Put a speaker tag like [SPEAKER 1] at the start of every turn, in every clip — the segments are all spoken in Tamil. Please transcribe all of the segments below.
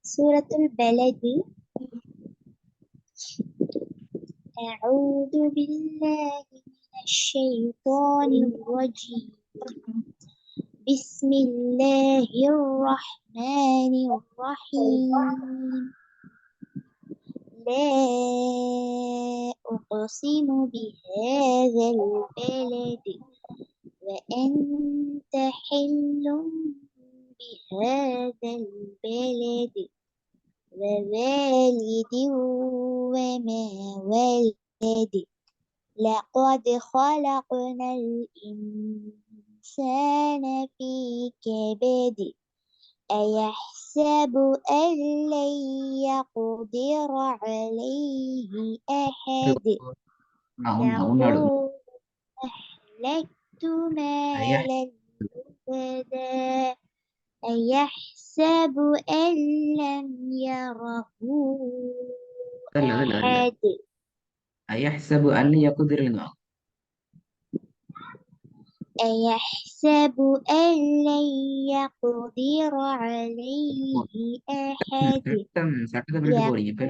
[SPEAKER 1] سورة البلد. أعوذ بالله من الشيطان الرجيم. بسم الله الرحمن الرحيم. لا أقسم بهذا البلد وأنت حل بهذا البلد ووالد وما ولد لقد خلقنا الإنسان في كبد أيحسب أن لن يقدر عليه أحد يقول أهلكت مالا لبدا أيحسب أن لم يره أحد
[SPEAKER 2] أيحسب أن يقدر لنا
[SPEAKER 1] أيحسب أن لن يقدر عليه أحد
[SPEAKER 2] சட்டத்தை விட்டுட்டு போறீங்க இப்ப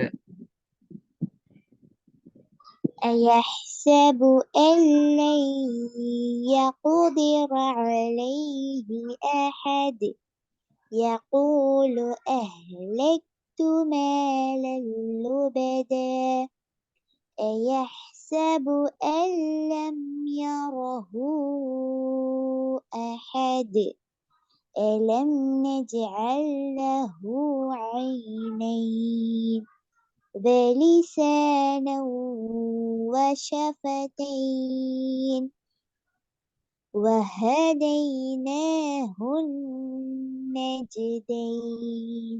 [SPEAKER 1] أيحسب أن لن يقدر عليه أحد يقول أهلكت مالا لبدا أيحسب أن لم يره أحد ألم نجعل له عينين ولسانا وشفتين وهديناه النجدين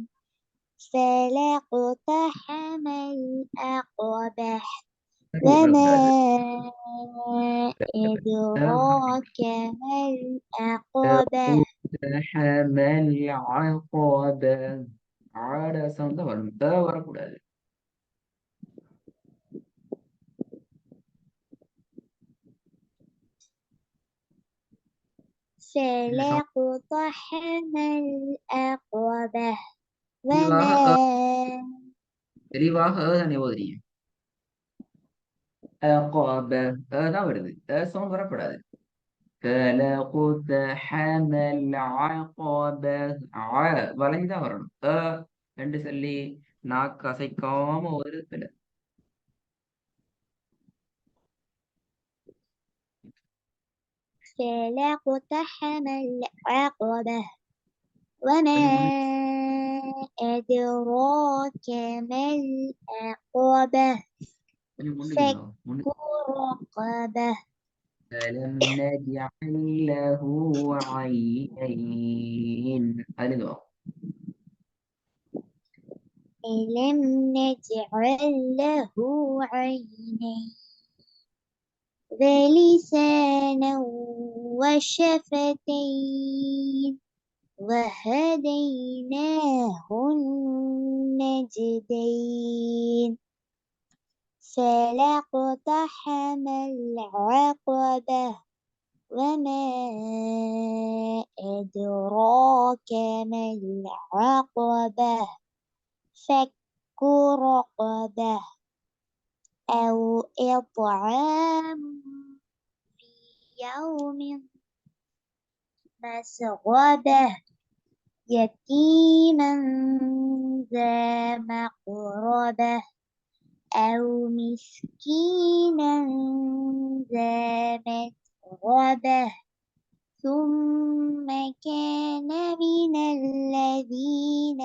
[SPEAKER 1] فلاقتحم العقبة وما أدراك ما العقبة
[SPEAKER 2] اقتحم العقبة عاد சவுண்ட் தான் வரணும் வரக்கூடாது
[SPEAKER 1] فلاقتحم العقبة
[SPEAKER 2] தெளிவாக
[SPEAKER 1] وما
[SPEAKER 2] தெளிவாக தானே ஓதுறீங்க தான் வருது சவுண்ட் வரக்கூடாது فلاقتحم العقبة வளைஞ்சுதான் வரணும் ரெண்டு சொல்லி நாக்கு அசைக்காம ஒரு
[SPEAKER 1] فلاقتحم العقبة وما أدراك ما العقبة فك رقبة
[SPEAKER 2] ألم نجعل له عينين
[SPEAKER 1] ألم نجعل له عينين ولسانا وشفتين وهديناه النجدين فلاقتحم العقبة وما أدراك ما العقبة فك رقبة أو إطعام في يوم مسغبة يتيما ذا مقربة أو مسكينا ذا متربة ثم كان من الذين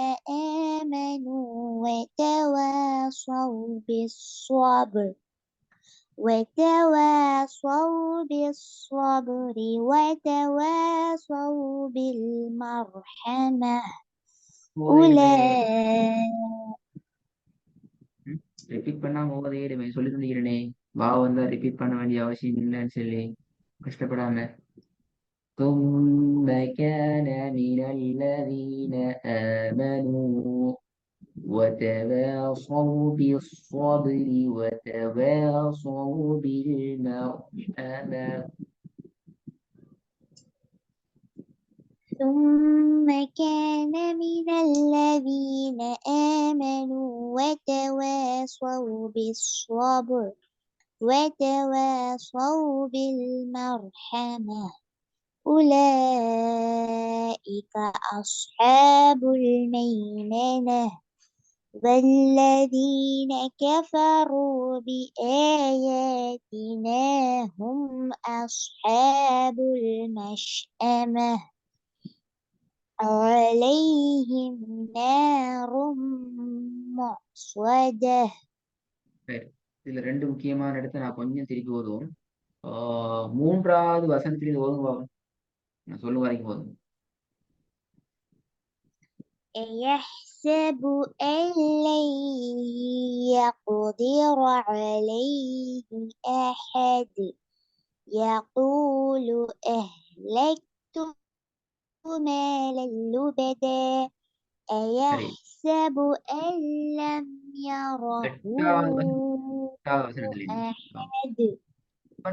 [SPEAKER 1] آمنوا وتواصوا بالصبر وتواصوا بالمرحمة
[SPEAKER 2] ரிப்பீட் பண்ணாம ஓதையிடுமே சொல்லி தந்துக்கிறேனே வா வந்தா ரிப்பீட் பண்ண வேண்டிய அவசியம் இல்லைன்னு சொல்லி கஷ்டப்படாம ثم كان من الذين آمنوا وتواصوا بالصبر وتواصوا بالمرحمة
[SPEAKER 1] ثم ثم كان من الذين آمنوا وتواصوا بالصبر وتواصوا بالمرحمة أولئك أصحاب الميمنة والذين كفروا بآياتنا هم أصحاب المشأمة عليهم نار مؤصدة.
[SPEAKER 2] சரி, இதுல ரெண்டு முக்கியமான இடத்த நான் கொஞ்சம் திருப்பி ஓதுவோம். மூன்றாவது வசனத்தில் இது ஓதுங்க பாப்போம். நான் சொல்லும் வரைக்கும் போதும்.
[SPEAKER 1] يحسب أن لن يقدر عليه أحد يقول أهلكت مالا لبدا
[SPEAKER 2] சரி,
[SPEAKER 1] أيحسب أن لم يره
[SPEAKER 2] எட்டாவது வசனத்துல இருந்து.
[SPEAKER 1] أحد.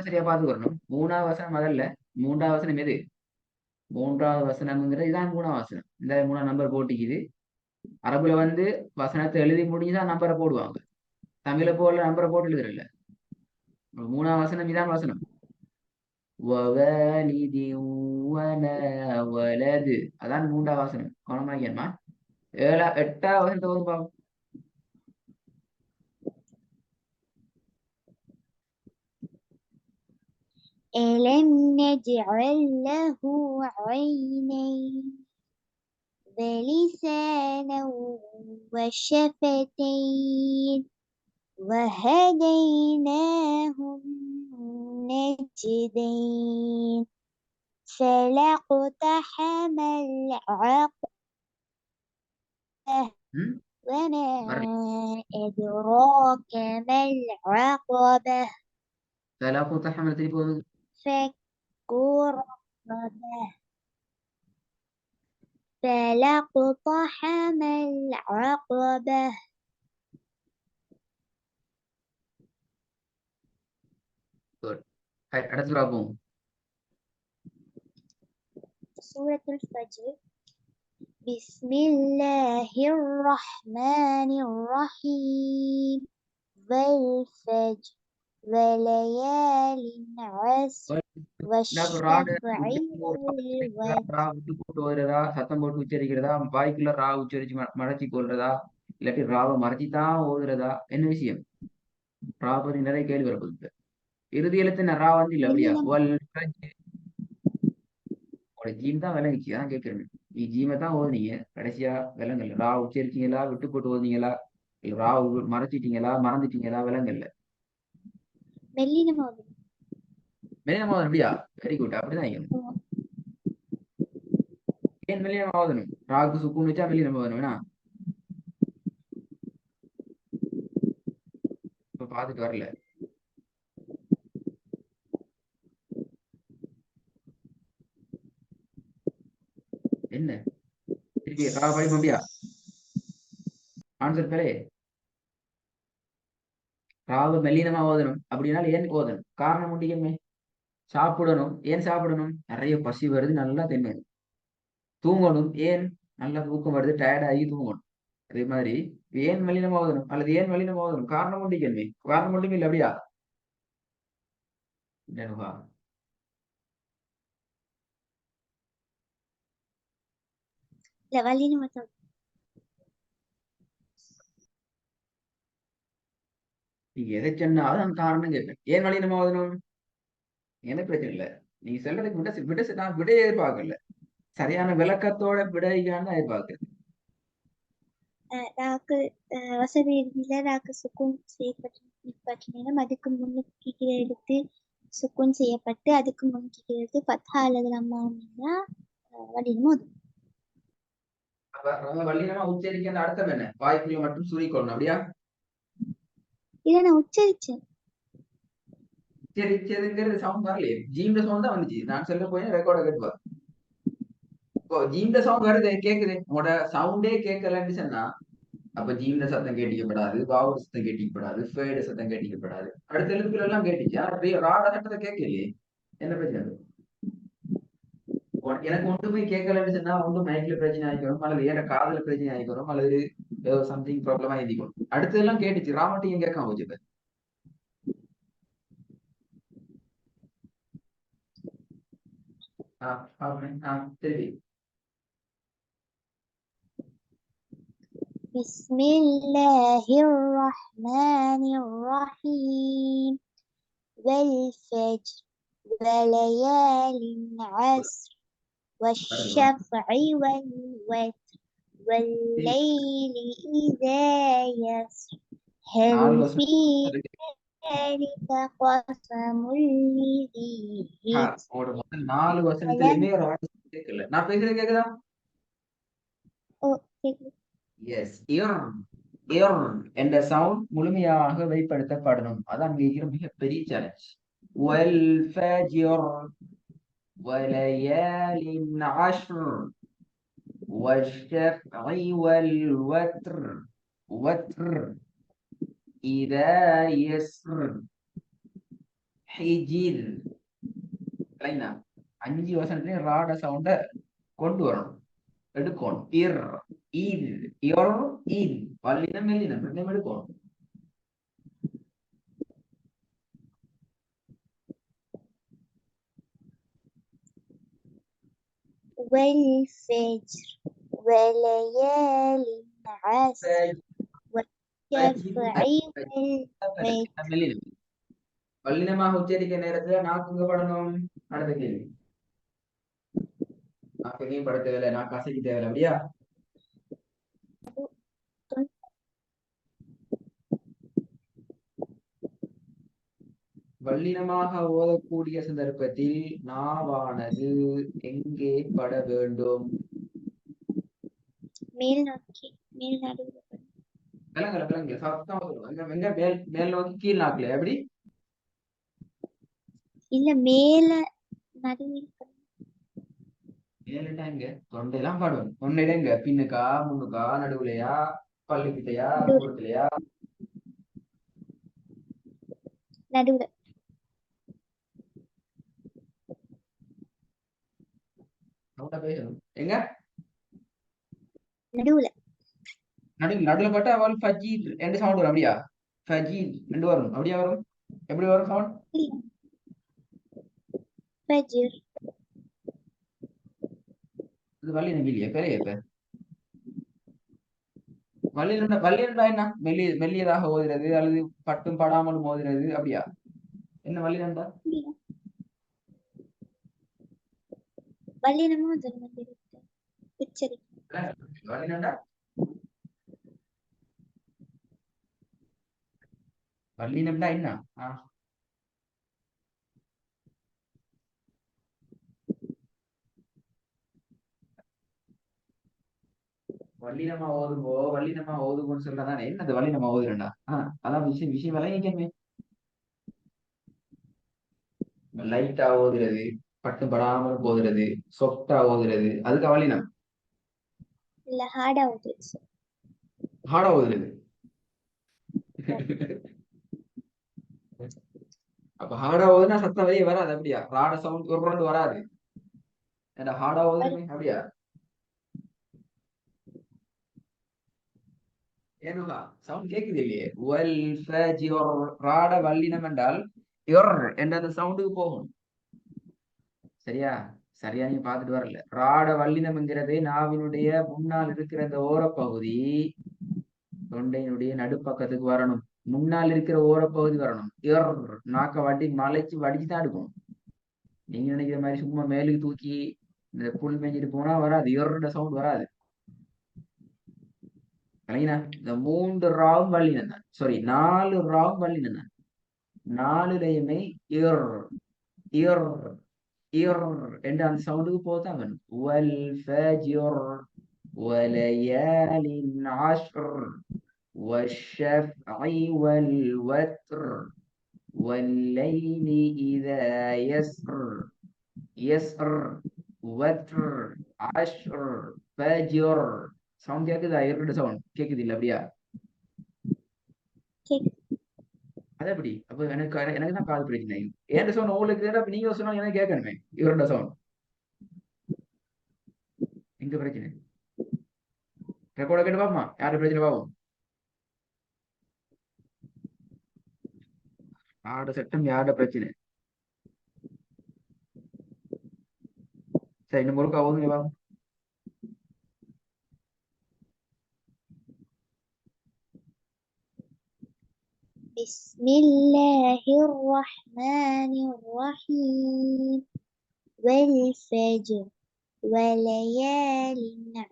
[SPEAKER 2] சரியா பாத்துக்கணும். மூணாவது வசனம் அதல்ல. மூன்றாவது வசனம் எது? மூன்றாவது வசனம்ங்கிறது இதான் மூணாவது வசனம். இந்த மூணாம் நம்பர் போட்டிக்குது. அரபுல வந்து வசனத்தை எழுதி முடிஞ்சுதான் நம்பரை போடுவாங்க. தமிழ போல நம்பரை போட்டு எழுதுறல. மூணாவது வசனம் இதான் வசனம். வலது அதான் மூன்றாவது வசனம். கவனமாக்கியம்மா. எட்டாவது வசனத்தை வந்து பார்ப்போம்.
[SPEAKER 1] ألم نجعل له عينين ولسانا وشفتين وهديناه النجدين فلاقتحم العقبة
[SPEAKER 2] ம்?
[SPEAKER 1] وما
[SPEAKER 2] வரல.
[SPEAKER 1] أدراك ما العقبة
[SPEAKER 2] தலாக்கு திருப்பி போகுது.
[SPEAKER 1] فك رقبة فلاقتحم العقبة.
[SPEAKER 2] அடுத்து பார்ப்போம்.
[SPEAKER 1] سورة الفجر. بسم الله الرحمن الرحيم والفجر وليال عشر والشفع والوتر.
[SPEAKER 2] விட்டு போட்டு வருறதா, சத்தம் போட்டு உச்சரிக்கிறதா, வாய்க்குள்ள ரா உச்சரிச்சு மறைச்சி கொள்றதா, இல்லாட்டி ராவை மறைச்சித்தான் ஓதுறதா, என்ன விஷயம்? ரா பத்தி நிறைய கேள்வி வரப்போகுது. இறுதி எழுத்து ரா வந்து இல்ல அப்படியா? உங்களோட ஜீம் தான் விளங்குச்சு, அதான் கேட்கிறேன். நீ ஜீமை தான் ஓதுனீங்க, கடைசியா விலங்கல்ல. ரா உச்சரிச்சீங்களா, விட்டு போட்டு ஓதுனீங்களா, இல்ல ரா மறைச்சிட்டீங்களா, மறந்துட்டீங்களா, விலங்கல்ல.
[SPEAKER 1] மெல்லினம் ஓதணும்.
[SPEAKER 2] மெல்லினம் ஓதணும் அப்படியா? வெரி குட், அப்படிதான் ஏன் மெல்லினம் ஓதணும்? ராக்கு சுக்குன் வச்சா மெல்லினம் ஓதணும் வேணா. இப்ப பாத்துட்டு வரல. என்ன திருப்பி ரா படிப்போம் அப்படியா? ஆன்சர் பேரே ராவு மெல்லினமா ஓதணும். அப்படின்னா ஏன் ஓதணும்? காரணம் உண்டியமே. சாப்பிடணும். ஏன் சாப்பிடணும்? நிறைய பசி வருது, நல்லா தின்னணும். தூங்கணும். ஏன்? நல்லா தூக்கம் வருது, டயர்ட் ஆகி தூங்கணும். அதே மாதிரி ஏன் மெல்லினமா ஓதணும் அல்லது ஏன் மெல்லினமா ஓதணும்? காரணம் உண்டியமே. காரணம் உண்டுமே இல்லை அப்படியா? என்னவா?
[SPEAKER 1] இல்ல வல்லினம் ஓதணும்.
[SPEAKER 2] நீங்க எதை சொன்னாலும் நான் காரணம் கேட்பேன். ஏன் மெல்லினமா ஓதணும்? எனக்கு பிரச்சனை இல்லை. நீங்க சொல்றதுக்கு நான் விட எதிர்பார்க்கல. சரியான விளக்கத்தோட விடையான்னு எதிர்பார்க்கிறேன்.
[SPEAKER 1] ராக்கு வசதி இல்ல. ராக்கு சுக்குன் செய்யப்பட்ட அதுக்கு முன்னுக்கு எடுத்து சுக்குன் செய்யப்பட்டு அதுக்கு முன்னுக்கு எடுத்து பத்தா அல்லது நம்ம வல்லினம் ஓதணும்.
[SPEAKER 2] வல்லினமா உச்சரிக்கிற அர்த்தம் என்ன? வாய்க்குள்ள மட்டும் சுருக்கணும் அப்படியா?
[SPEAKER 1] இதை நான் உச்சரிச்சேன்.
[SPEAKER 2] உச்சரிச்சதுங்கிறது சவுண்ட் வரலையே. ஜீம்ட சவுண்ட் தான் வந்துச்சு. நான் சொல்ல போய் ரெக்கார்ட கேட்டுவா. இப்போ ஜீம்ட சவுண்ட் வருது, கேக்குது. உங்களோட சவுண்டே கேட்கலன்னு சொன்னா அப்ப ஜீம்ட சத்தம் கேட்டிக்கப்படாது, வாவு சத்தம் கேட்டிக்கப்படாது, ஃபேட சத்தம் கேட்டிக்கப்படாது. அடுத்த எழுத்துக்கள் எல்லாம் கேட்டுச்சு. ஆனா ராட சத்தத்தை கேட்கலையே. என்ன பிரச்சனை? எனக்கு ஒன்றுமே கேட்கலன்னு சொன்னா ஒன்றும் மைக்ல பிரச்சனை ஆகிக்கிறோம் அல்லது ஏற காதுல பிரச்சனை ஆகிக்கிறோம் அல்லது சம்திங் ப்ராப்ளமா எழுதிக்கணும். அடுத்ததெல்லாம் கேட்டுச்சு, ராமட்டையும் கேட்காம போச்சு இப்ப. சரி.
[SPEAKER 1] بسم الله الرحمن الرحيم والفجر وليال عشر والشفع والوتر والليل إذا يسر هل
[SPEAKER 2] 4 வருஷம்
[SPEAKER 1] في ذلك قسم لذي
[SPEAKER 2] உங்களோட முதல் 4
[SPEAKER 1] حجر
[SPEAKER 2] வசனத்திலுமே ஒரு ஆடியோ கேட்கல. நான் பேசுறது கேக்குதா? எஸ். என்ற சவுண்ட் முழுமையாக வெளிப்படுத்தப்படணும். அதான் இருக்கிற மிகப்பெரிய சேலஞ்ச். والفجر وليال عشر والشفع والوتر وتر إذا يسر حجر. 5 வசனத்திலையும் ராட சவுண்ட கொண்டு வரணும், எடுக்கணும். வல்லினம் மெல்லினம் ரெண்டையும் எடுக்கணும்.
[SPEAKER 1] والفجر وليال عشر والشفع والوتر.
[SPEAKER 2] வல்லினமாக உச்சரிக்க நேரத்துல நாக்குங்க படணும். அடுத்த கேள்வி. நாக்கையும் பட தேவையில்லை, நாக்கு அசைக்க தேவையில்லை. அப்படியா? வல்லினமாக ஓதக்கூடிய சந்தர்ப்பத்தில் நாவானது எங்கே பட வேண்டும்?
[SPEAKER 1] மேல் நோக்கி, மேல் நடுவில்.
[SPEAKER 2] விலங்குல சத்தம் மேல் நோக்கி கீழ் நாக்குல. எப்படி?
[SPEAKER 1] இல்ல, மேல நடுவில்.
[SPEAKER 2] மேலிட்டா எங்க? தொண்டையெல்லாம் பாடுவோம். தொண்டையில எங்க? பின்னுக்கா, முன்னுக்கா, நடுவுலையா, பல்லுக்கிட்டையா, தூரத்துலையா?
[SPEAKER 1] நடுவுல.
[SPEAKER 2] எங்க?
[SPEAKER 1] நடுவுல.
[SPEAKER 2] நடுவுல பட்டா அவள் ஃபஜீத் ரெண்டு சவுண்ட் வரும். அப்படியா? ஃபஜீத் ரெண்டு வரும். அப்படியா வரும்? எப்படி வரும் சவுண்ட்?
[SPEAKER 1] ஃபஜ்ர்.
[SPEAKER 2] இது வல்லினம் இல்லையே, பெரிய இப்ப வல்லினம்டா என்ன? மெல்லியதாக ஓதுறது அல்லது பட்டும் படாமலும் ஓதுறது. அப்படியா? என்ன வல்லினம்டா?
[SPEAKER 1] வல்லினமும் உச்சரிக்கும்.
[SPEAKER 2] வல்லினம்டா வல்லினம்டா என்ன? வல்லினமா ஓதுங்கன்னு சொல்றதானே. என்னது வல்லினமா ஓதுறா? அதான் விஷயம் விளங்கிக்கணுமே. லைட்டா ஓதுறது, பட்டு படாமல் ஓதுறது, சொப்டா ஓதுறது, அதுக்கு வல்லினம்.
[SPEAKER 1] இல்ல, ஹார்டா ஓதுறது.
[SPEAKER 2] ஹார்டா ஓதுறது. அப்ப ஹார்டா ஓதுனா சத்தம் வெளியே வராது. அப்படியா? ராட சவுண்ட் ஒரு ரவுண்ட் வராது. ஹார்டா ஓதுறமே. அப்படியா? ஏனுகா சவுண்ட் கேக்குது இல்லையே. ராட வல்லினம் என்றால் என்ற அந்த சவுண்டுக்கு போகும். சரியா? சரியா நீங்க பார்த்துட்டு வரல. ராட வல்லினம் என்கிறது நாவினுடைய முன்னால் இருக்கிற அந்த ஓரப்பகுதி தொண்டையினுடைய நடுப்பக்கத்துக்கு வரணும். முன்னால் இருக்கிற ஓரப்பகுதி வரணும். நாக்க வடிச்சு தான் எடுக்கணும். நீங்க நினைக்கிற மாதிரி சும்மா மேலுக்கு தூக்கி இந்த புல் மேஞ்சிட்டு போனா வராது. சவுண்ட் வராது. இந்த 3 ராவும் வல்லினம் தான். சாரி, 4 ராவும் வல்லினம் தான். 4லையுமே என்று அந்த சவுண்டுக்கு போதான் வேணும். وليال عشر والشفع والوتر والليل إذا يسر وتر عشر فجر. சவுண்ட் கேக்குதா? சவுண்ட் கேக்குது இல்ல? அப்படியா? அது எப்படி? அப்ப எனக்கு தான் காது பிரச்சனை. ஏன் சவுண்ட் உங்களுக்கு அப்ப நீங்க சொன்னா எனக்கு கேட்கணுமே. சவுண்ட் எங்க பிரச்சனை ரெக்கார்ட கேட்டு பாப்போமா யாரு பிரச்சனை பாப்போம் யாரோட சட்டம் யாரோட பிரச்சனை சரி இன்னும் முழுக்க ஆகுது பாப்போம்
[SPEAKER 1] بسم الله الرحمن الرحيم والفجر وليال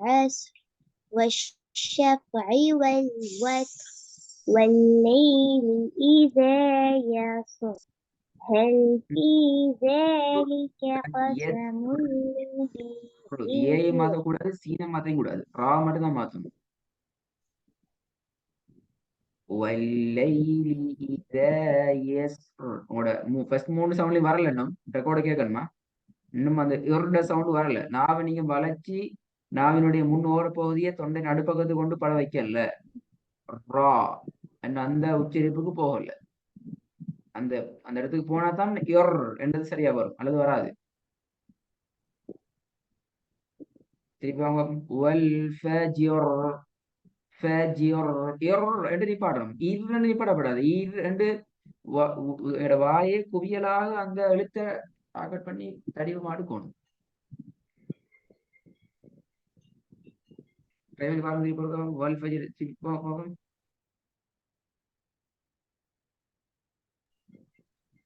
[SPEAKER 1] عشر والشفع والوتر والليل إذا يسر هل في ذلك قسم
[SPEAKER 2] ஏஐ
[SPEAKER 1] لذي
[SPEAKER 2] மாத்தக்கூடாது சீனை மாத்தையும் கூடாது ரா மட்டும் தான் மாத்தணும் والليل إذا يسر உங்களோட ஃபர்ஸ்ட் 3 சவுண்ட்லயும் வரல இன்னும் ரெக்கார்ட கேட்கணுமா இன்னும் அந்த இருண்ட சவுண்ட் வரல நாவை நீங்க வளைச்சி நாவினுடைய முன்னோர பகுதியை தொண்டை நடுப்பக்கத்து கொண்டு பட வைக்கல ரா அந்த உச்சரிப்புக்கு போகல அந்த அந்த இடத்துக்கு போனா தான் யொர் என்றது சரியா வரும் அல்லது வராது திருப்பி அவங்க வல் ஃபஜ்ர் ஃபஜ்ர் யொர் என்று நிப்பாடணும் இரு நிப்பாடப்படாது இரு ரெண்டு வாயை குவியலாக அந்த எழுத்தை டார்கெட் பண்ணி தடிவமா எடுக்கணும் டிரைவர் பாருங்க இப்போ வல் ஃபஜ்ர் போகும்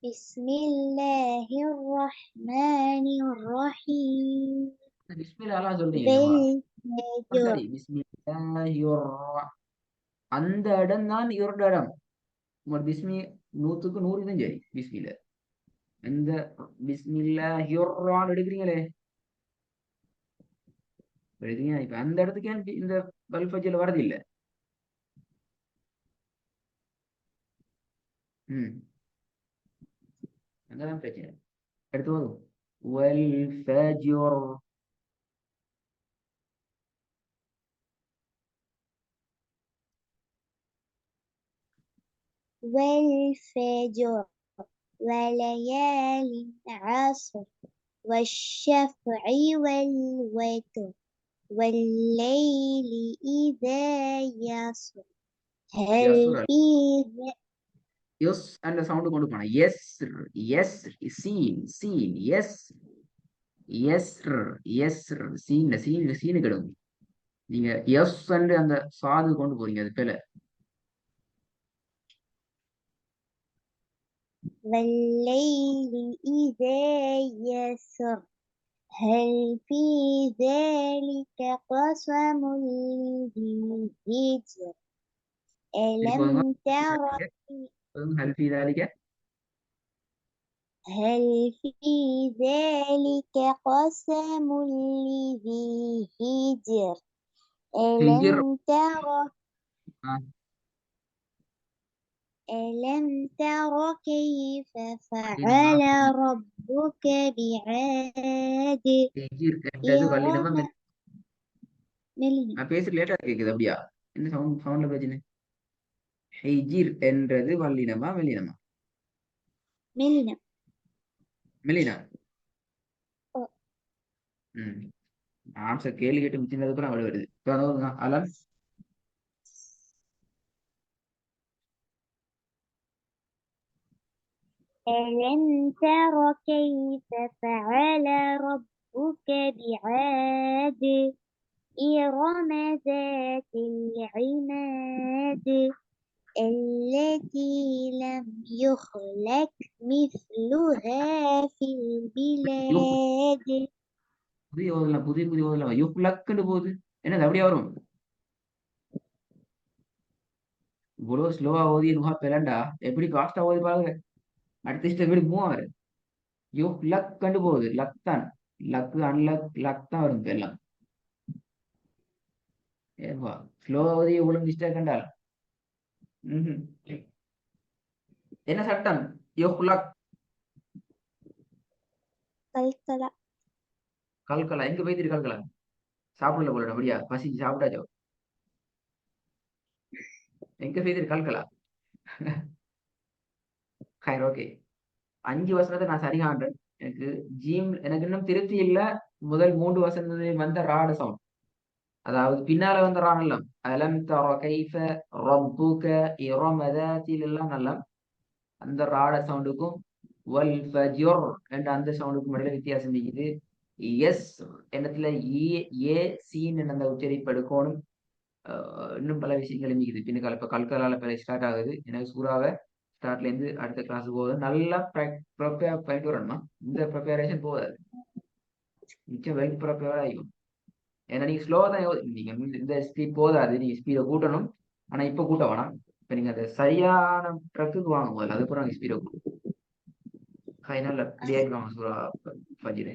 [SPEAKER 1] بسم الله الرحمن الرحيم
[SPEAKER 2] பிஸ்மில்லாஹ் சொல்றீங்க என்னவா
[SPEAKER 1] والفجر
[SPEAKER 2] சரி பிஸ்மில்லாஹிர் அந்த இடம் தான் இவரோட இடம் உங்களோட பிஸ்மி 100க்கு 100 தான் சரி பிஸ்மில இந்த பிஸ்மில்லாஹிர் எடுக்கிறீங்களே எழுதிங்க இப்ப அந்த இடத்துக்கு ஏன் இந்த வல்ஃபஜ்ல வரது இல்ல அங்கதான் பிரச்சனை எடுத்து வரும் வல்ஃபஜ்ர்
[SPEAKER 1] والفجر وليال عشر والشفع والوتر والليل إذا يسر هل
[SPEAKER 2] யஸ்ர்
[SPEAKER 1] في
[SPEAKER 2] எஸ் அந்த சவுண்ட் கொண்டு போனா எஸ் எஸ் சீன் சீன் எஸ் எஸ் எஸ் சீன் சீன் சீனு கிடக்கும் நீங்க எஸ் அந்த சாது கொண்டு போறீங்க அது பேல
[SPEAKER 1] والليل إذا يسر هل في ذلك قسم لذي حجر ألم تر
[SPEAKER 2] هل في ذلك
[SPEAKER 1] هل في ذلك قسم لذي حجر
[SPEAKER 2] ஹிஜ்ர்
[SPEAKER 1] ألم تر كيف فعل ربك بعاد
[SPEAKER 2] ஹிஜ்ர் என்றது வல்லினமா
[SPEAKER 1] إرم ملنا
[SPEAKER 2] நான் பேசுறது லேட்டா கேக்குது அப்படியா என்ன சவுண்ட்ல பிரச்சனை ஹிஜ்ர் என்றது வல்லினமா மெல்லினமா
[SPEAKER 1] ملنا
[SPEAKER 2] மெல்லினா ஆன்சர் கேள்வி கேட்டு மிச்சினதுக்கு அப்புறம் அவள் வருது இப்ப அதாவது அலம்
[SPEAKER 1] ألم تر كيف فعل ربك بعاد إرم ذات العماد التي لم يخلق مثلها في البلاد
[SPEAKER 2] புதிய ஓதலாம் புதிய ஓதலாம் யுக்லக்குன்னு போகுது என்னது அப்படியே வரும் இவ்வளவு ஸ்லோவா ஓதி நுகா பெலண்டா எப்படி ஃபாஸ்டா ஓதி பாருங்க அடுத்த ஸ்டெப் எப்படி மூவ் ஆகுது யுக்லக்குன்னு போகுது லக் தான் லக் அன்லக் லக் தான் வரும் இப்ப எல்லாம் ஏப்பா ஸ்லோவா ஓதி இவ்வளவு மிஸ்டேக் கண்டால் என்ன சட்டம் யுக்லக்
[SPEAKER 1] கல்கலா
[SPEAKER 2] கல்கலா எங்க போய் கல்கலா சாப்பிடல போல அப்படியா பசிச்சு சாப்பிட்டாச்சோ எங்க போய் கல்கலா ஹைர் ஓகே 5 வருஷத்தை நான் சரி காண்றேன் எனக்கு ஜீம் எனக்கு இன்னும் திருப்தி இல்ல முதல் 3 வசனத்திலையும் வந்த ராட சவுண்ட், அதாவது பின்னால வந்த ராணெல்லாம் அலம் தர கைஃப ரப்புக இரம தாத்தில் எல்லாம் நல்லா அந்த ராட சவுண்டுக்கும் வல் ஃபஜ்ர் என்ற அந்த சவுண்டுக்கும் இடையில வித்தியாசம் இருக்குது. எஸ் எண்ணத்துல ஏ சீன் அந்த உச்சரிப்பு எடுக்கணும். இன்னும் பல விஷயங்கள் இருக்குது. பின்னுக்கால இப்ப கல்கலால பல ஸ்டார்ட் ஆகுது. எனக்கு சூறாவை ஸ்டார்ட்ல இருந்து அடுத்த கிளாஸ் போகுது. நல்லா ப்ரிப்பேர் பண்ணிட்டு வரணுமா, இந்த ப்ரிப்பரேஷன் போகாது, மிச்சம் வெல் ப்ரிப்பேர் ஆகும். ஏன்னா நீங்க ஸ்லோவா தான் நீங்க இந்த ஸ்பீட் போதாது, நீங்க ஸ்பீடை கூட்டணும். ஆனா இப்ப கூட்ட வேணாம். இப்ப நீங்க அந்த சரியான ட்ரக்குக்கு வாங்க முதல்ல, அதுக்கப்புறம் ஸ்பீடை கூட்டும். ஃபைனல் ரெடி ஆயிடுவாங்க சூறா ஃபஜ்ர்.